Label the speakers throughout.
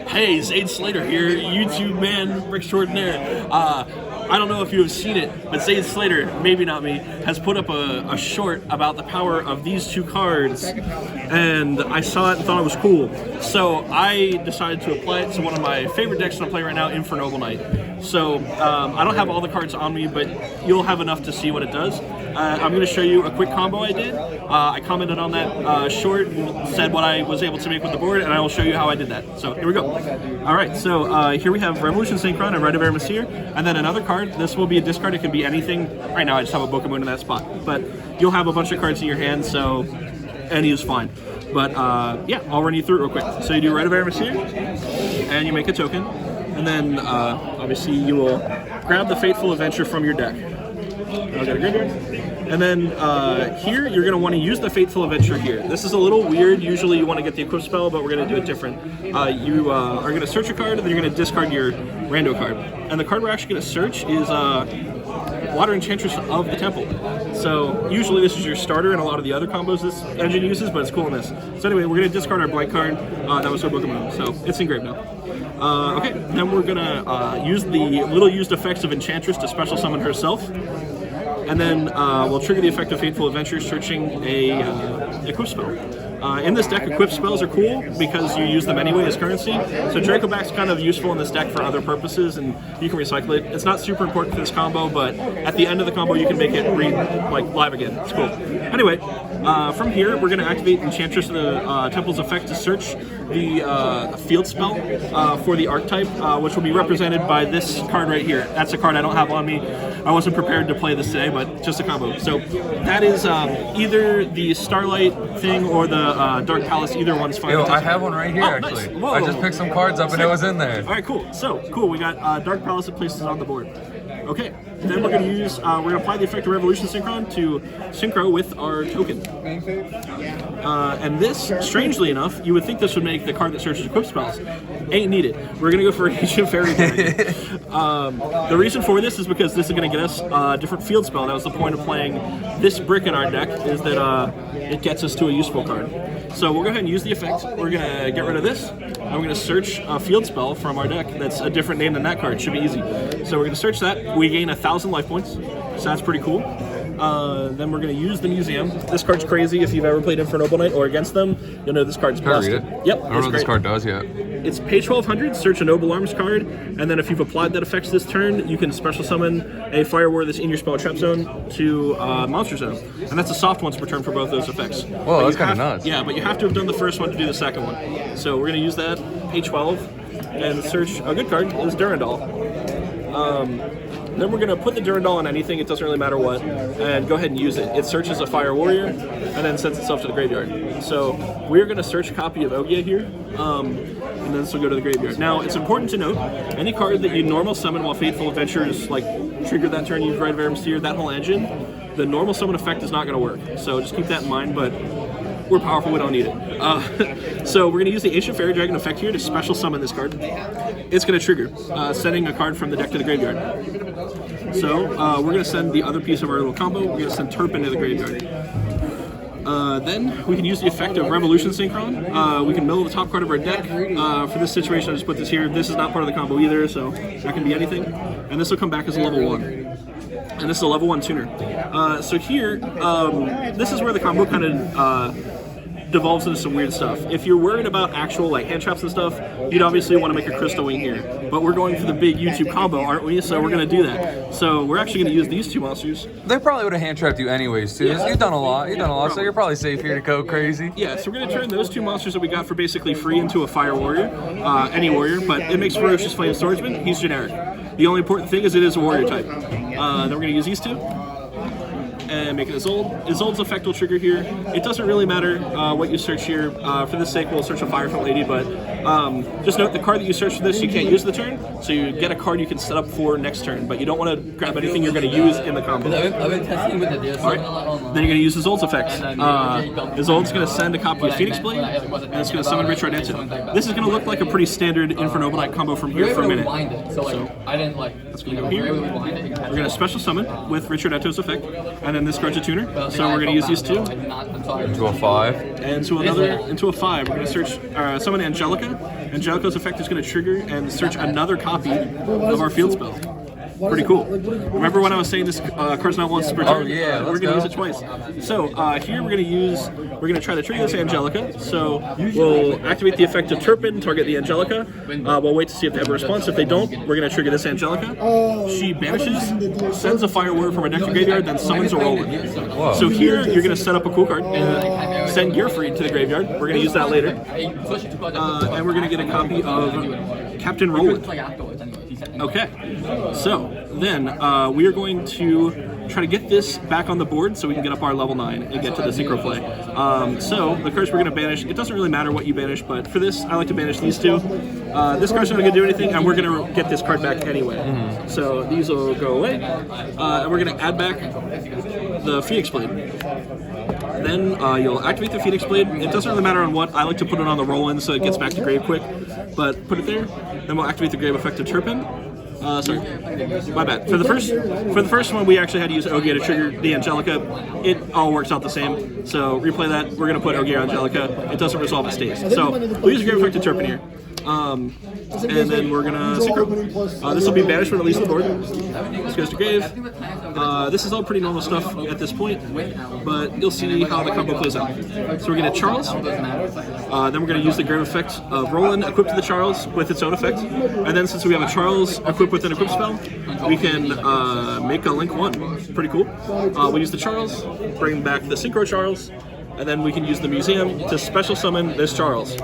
Speaker 1: Hey, Zayd Slater here, YouTube man extraordinaire. I don't know if you have seen it, but Zayd Slater, maybe not me, has put up a short about the power of these two cards, and I saw it and thought it was cool. So I decided to apply it to one of my favorite decks that I'm playing right now, Infernoble Knight. So I don't have all the cards on me, but you'll have enough to see what it does. I'm going to show you a quick combo I did. I commented on that short and said what I was able to make with the board, and I will show you how I did that. So here we go. Alright, so here we have Revolution Synchron and Red of Aramesir, and then another card. This will be a discard. It can be anything. Right now I just have a Book-a-Moon in that spot, but you'll have a bunch of cards in your hand, so any is fine. But yeah, I'll run you through it real quick. So you do Red of Aramesir, and you make a token, and then obviously you will grab the Fateful Adventure from your deck. I'll get a graveyard. And then here, you're going to want to use the Fateful Adventure here. This is a little weird. Usually you want to get the Equip spell, but we're going to do it different. You are going to search a card, and then you're going to discard your rando card. And the card we're actually going to search is Water Enchantress of the Temple. So usually this is your starter in a lot of the other combos this engine uses, but it's cool in this. So anyway, we're going to discard our blank card. That was our Book-a-Moon, so it's engraved now. Okay, then we're going to use the little used effects of Enchantress to special summon herself. And then we'll trigger the effect of Fateful Adventure, searching a Equip spell. In this deck, Equip spells are cool because you use them anyway as currency. So Dracoback's kind of useful in this deck for other purposes, and you can recycle it. It's not super important for this combo, but at the end of the combo, you can make it live again. It's cool. Anyway, from here, we're going to activate Enchantress of the Temple's effect to search the field spell for the archetype, which will be represented by this card right here. That's a card I don't have on me. I wasn't prepared to play this today, but just a combo. So that is either the Starlight thing or the Dark Palace. Either one's fine.
Speaker 2: Yo, I have one right here, actually.
Speaker 1: Nice.
Speaker 2: I just picked some cards up and it was in there.
Speaker 1: All right, cool. So, cool. We got Dark Palace that places on the board. Okay, then we're going to use, we're going to apply the effect of Revolution Synchron to synchro with our token. And this, strangely enough, you would think this would make the card that searches Equip spells. Ain't needed. We're going to go for Ancient Fairy Dragon. The reason for this is because this is going to get us a different field spell. That was the point of playing this brick in our deck, is that it gets us to a useful card. So we'll go ahead and use the effect. We're going to get rid of this, and we're going to search a field spell from our deck that's a different name than that card. Should be easy. So we're going to search that. We gain 1,000 life points, so that's pretty cool. Then we're going to use the Museum. This card's crazy. If you've ever played Infernoble Knight or against them, you'll know this card's busted.
Speaker 2: Can I read it?
Speaker 1: Yep.
Speaker 2: I don't know what this card does yet.
Speaker 1: It's pay 1,200, search a Noble Arms card, and then if you've applied that effect this turn, you can special summon a Fire War that's in your spell trap zone to Monster Zone. And that's a soft once per turn for both those effects.
Speaker 2: Whoa, that's kind of nuts.
Speaker 1: Yeah, but you have to have done the first one to do the second one. So we're going to use that, pay 12, and search a good card, is Durandal. Then we're going to put the Durandal on anything, it doesn't really matter what, and go ahead and use it. It searches a Fire Warrior, and then sends itself to the graveyard. So we're going to search a copy of Ogia here, and then this will go to the graveyard. Now, it's important to note, any card that you normal summon while Fateful Adventure is triggered that turn, use Red of Aramesir, that whole engine, the normal summon effect is not going to work. So just keep that in mind, but we're powerful, we don't need it. So we're going to use the Ancient Fairy Dragon effect here to special summon this card. It's going to trigger, sending a card from the deck to the graveyard. So we're going to send the other piece of our little combo, we're going to send Turp into the graveyard. Then we can use the effect of Revolution Synchron. We can mill the top card of our deck. For this situation, I just put this here. This is not part of the combo either, so that can be anything. And this will come back as a level 1. And this is a level 1 tuner. So here, this is where the combo kind of devolves into some weird stuff. If you're worried about actual hand traps and stuff, you'd obviously want to make a Crystal Wing here. But we're going for the big YouTube combo, aren't we? So we're going to do that. So we're actually going to use these two monsters.
Speaker 2: They probably would have hand trapped you anyways, too. Yeah. You've done a lot. So you're probably safe here to go crazy.
Speaker 1: Yeah, so we're going to turn those two monsters that we got for basically free into a Fire Warrior. Any warrior, but it makes Ferocious Flame Swordsman. He's generic. The only important thing is it is a warrior type. Then we're going to use these two. And make it Isolde. Isolde's effect will trigger here. It doesn't really matter what you search here. For this sake, we'll search a Firefront Lady, but just note the card that you search for this, you can't use the turn, so you get a card you can set up for next turn, but you don't want to grab anything you're going to use in the combo.
Speaker 3: I've been testing with the
Speaker 1: Alright, then you're going to use Isolde's effect. Isolde's going to send a copy of Phoenix Blade, and it's going to summon Rich Ardenton. This is going to look like a pretty standard Infernoble Knight combo from here for a minute.
Speaker 3: So I didn't
Speaker 1: let's go here. We're going to special summon with Richard Eto's effect, and then this card's a tuner. So we're going to use these two.
Speaker 2: Into a 5.
Speaker 1: And into a 5. We're going to search summon Angelica, Angelico's effect is going to trigger and search another copy of our field spell. Pretty cool. Remember when I was saying this card's not once per turn?
Speaker 2: Oh, yeah,
Speaker 1: we're going to use it twice. So here we're going to try to trigger this Angelica. So we'll activate the effect of Turpin, target the Angelica. We'll wait to see if they have a response. If they don't, we're going to trigger this Angelica. She banishes, sends a Fire Word from her deck to graveyard, then summons a Roland. So here you're going to set up a cool card and send Gearfried to the graveyard. We're going to use that later. And we're going to get a copy of Captain Roland. Okay, so then we are going to try to get this back on the board so we can get up our level 9 and get to the synchro play. So the cards we're going to banish, it doesn't really matter what you banish, but for this I like to banish these two. This card's not going to do anything, and we're going to get this card back anyway. So these will go away, and we're going to add back the Phoenix Blade. Then you'll activate the Phoenix Blade. It doesn't really matter on what. I like to put it on the roll-in so it gets back to grave quick, but put it there. Then we'll activate the grave effect of Turpin. Sorry, my bad. For the first one, we actually had to use Ogia to trigger the Angelica. It all works out the same. So replay that. We're gonna put Ogia Angelica. It doesn't resolve, it stays. So we'll use the grave effect of Turpin here. And then we're gonna synchro. This will be banished when it leaves the board. This goes to grave. This is all pretty normal stuff at this point, but you'll see how the combo plays out. So we're gonna Charles. Then we're gonna use the grave effect of Roland equipped to the Charles with its own effect. And then since we have a Charles equipped with an equip spell, we can make a Link 1. Pretty cool. We use the Charles, bring back the Synchro Charles, and then we can use the museum to special summon this Charles.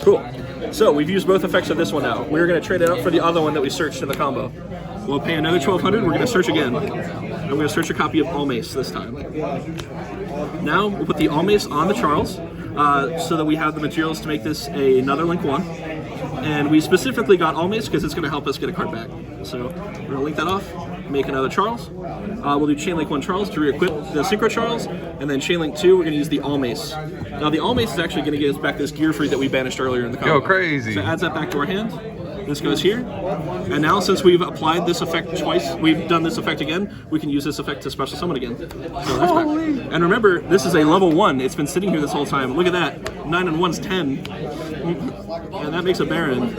Speaker 1: Cool. So we've used both effects of this one now. We're going to trade it up for the other one that we searched in the combo. We'll pay another 1,200. We're going to search again. And we're going to search a copy of Almace this time. Now we'll put the Almace on the Charles so that we have the materials to make this another Link 1. And we specifically got Almace because it's going to help us get a card back. So we're going to link that off, make another Charles. We'll do Chain Link 1 Charles to re-equip the Synchro Charles, and then Chain Link 2, we're going to use the Almace. Now the Almace is actually going to give us back this Gearfried that we banished earlier in the combo.
Speaker 2: Yo, crazy.
Speaker 1: So it adds that back to our hand. This goes here. And now since we've applied this effect twice, we've done this effect again, we can use this effect to special summon again. So that's back. And remember, this is a level 1. It's been sitting here this whole time. Look at that. 9 and 1's 10. And that makes a Baron.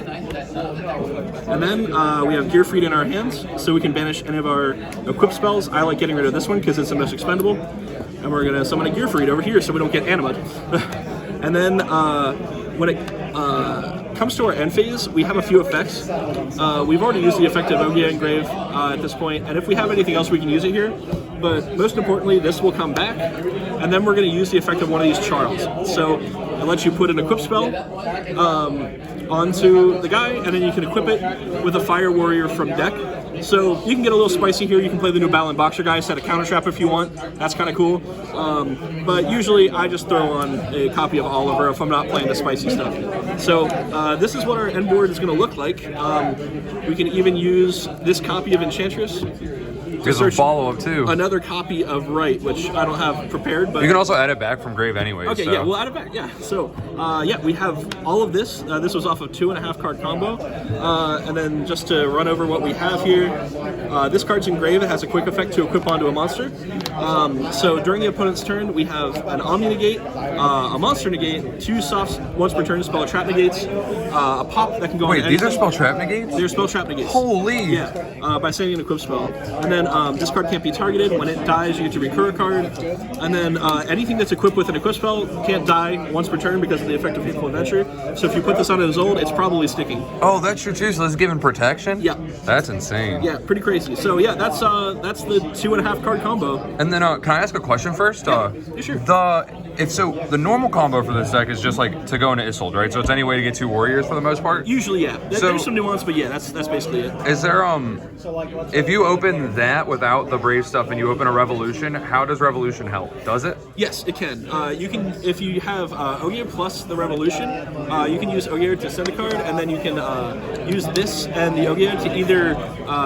Speaker 1: And then we have Gearfried in our hands, so we can banish any of our equip spells. I like getting rid of this one because it's the most expendable. And we're going to summon a Gearfried over here so we don't get Animate. And then when it comes to our end phase, we have a few effects. We've already used the effect of Ogia Engrave at this point, and if we have anything else, we can use it here. But most importantly, this will come back, and then we're going to use the effect of one of these Charles. So it lets you put an equip spell onto the guy, and then you can equip it with a Fire Warrior from deck. So you can get a little spicy here. You can play the new Battling Boxer guy, set a counter trap if you want. That's kind of cool. But usually I just throw on a copy of Oliver if I'm not playing the spicy stuff. So this is what our end board is going to look like. We can even use this copy of Enchantress.
Speaker 2: There's a follow-up too.
Speaker 1: Another copy of Right, which I don't have prepared, but
Speaker 2: you can also add it back from grave anyway.
Speaker 1: Okay,
Speaker 2: so.
Speaker 1: yeah, we'll add it back. Yeah, so yeah, we have all of this. This was off of 2.5 card combo, and then just to run over what we have here, this card's in grave. It has a quick effect to equip onto a monster. So during the opponent's turn, we have an Omni Negate, a Monster Negate, 2 softs once per turn spell trap negates, a pop that can go.
Speaker 2: Wait,
Speaker 1: on
Speaker 2: these are spell trap negates?
Speaker 1: They're spell trap negates.
Speaker 2: Holy!
Speaker 1: Yeah, by sending an equip spell, and then this card can't be targeted. When it dies, you get to recur a card, and then anything that's equipped with an equip spell can't die once per turn because of the effect of Hateful Adventure. So if you put this on his old, it's probably sticking.
Speaker 2: Oh, that's true too. So this is giving protection?
Speaker 1: Yeah.
Speaker 2: That's insane.
Speaker 1: Yeah, pretty crazy. So yeah, that's the 2.5 card combo.
Speaker 2: And then can I ask a question first?
Speaker 1: Yeah, sure.
Speaker 2: The normal combo for this deck is just like to go into Isolde, right? So it's any way to get 2 warriors for the most part?
Speaker 1: Usually, yeah. There's some nuance, but yeah, that's basically it.
Speaker 2: Is there if you open that without the Brave stuff and you open a Revolution, how does Revolution help? Does it?
Speaker 1: Yes, it can. You can, if you have Ogier plus the Revolution, you can use Ogier to send a card, and then you can use this and the Ogier to either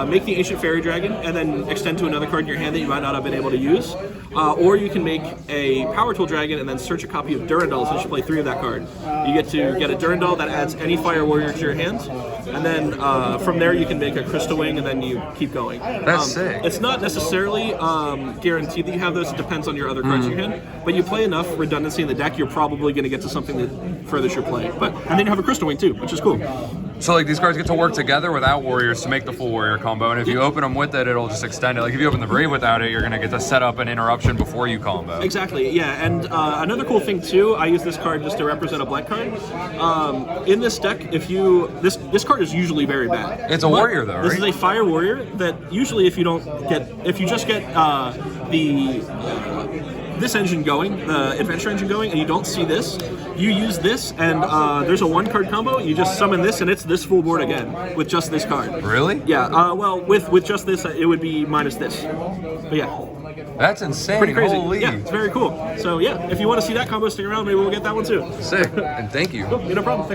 Speaker 1: make the Ancient Fairy Dragon and then extend to another card in your hand that you might not have been able to use, or you can make a Power Tool Dragon and then search a copy of Durandal since you play 3 of that card. You get to get a Durandal that adds any Fire Warrior to your hand, and then from there you can make a Crystal Wing, and then you keep going.
Speaker 2: That's sick.
Speaker 1: It's not necessarily guaranteed that you have those. It depends on your other cards in your hand. But you play enough redundancy in the deck, you're probably going to get to something that furthers your play. And then you have a Crystal Wing too, which is cool.
Speaker 2: So like these cards get to work together without warriors to make the full warrior combo, and if you open them with it, it'll just extend it. Like if you open the Brave without it, you're gonna get to set up an interruption before you combo.
Speaker 1: Exactly, yeah. And another cool thing too, I use this card just to represent a black card. In this deck, if you this card is usually very bad.
Speaker 2: It's a warrior though, right?
Speaker 1: This is a fire warrior that usually if you just get this engine going, the adventure engine going, and you don't see this, you use this, and there's a 1-card combo. You just summon this, and it's this full board again with just this card.
Speaker 2: Really?
Speaker 1: Yeah. Well, with just this, it would be minus this. But yeah.
Speaker 2: That's insane.
Speaker 1: Pretty crazy.
Speaker 2: Holy.
Speaker 1: Yeah, it's very cool. So yeah, if you want to see that combo, stick around. Maybe we'll get that one too.
Speaker 2: Sick. And thank you.
Speaker 1: Cool. No problem.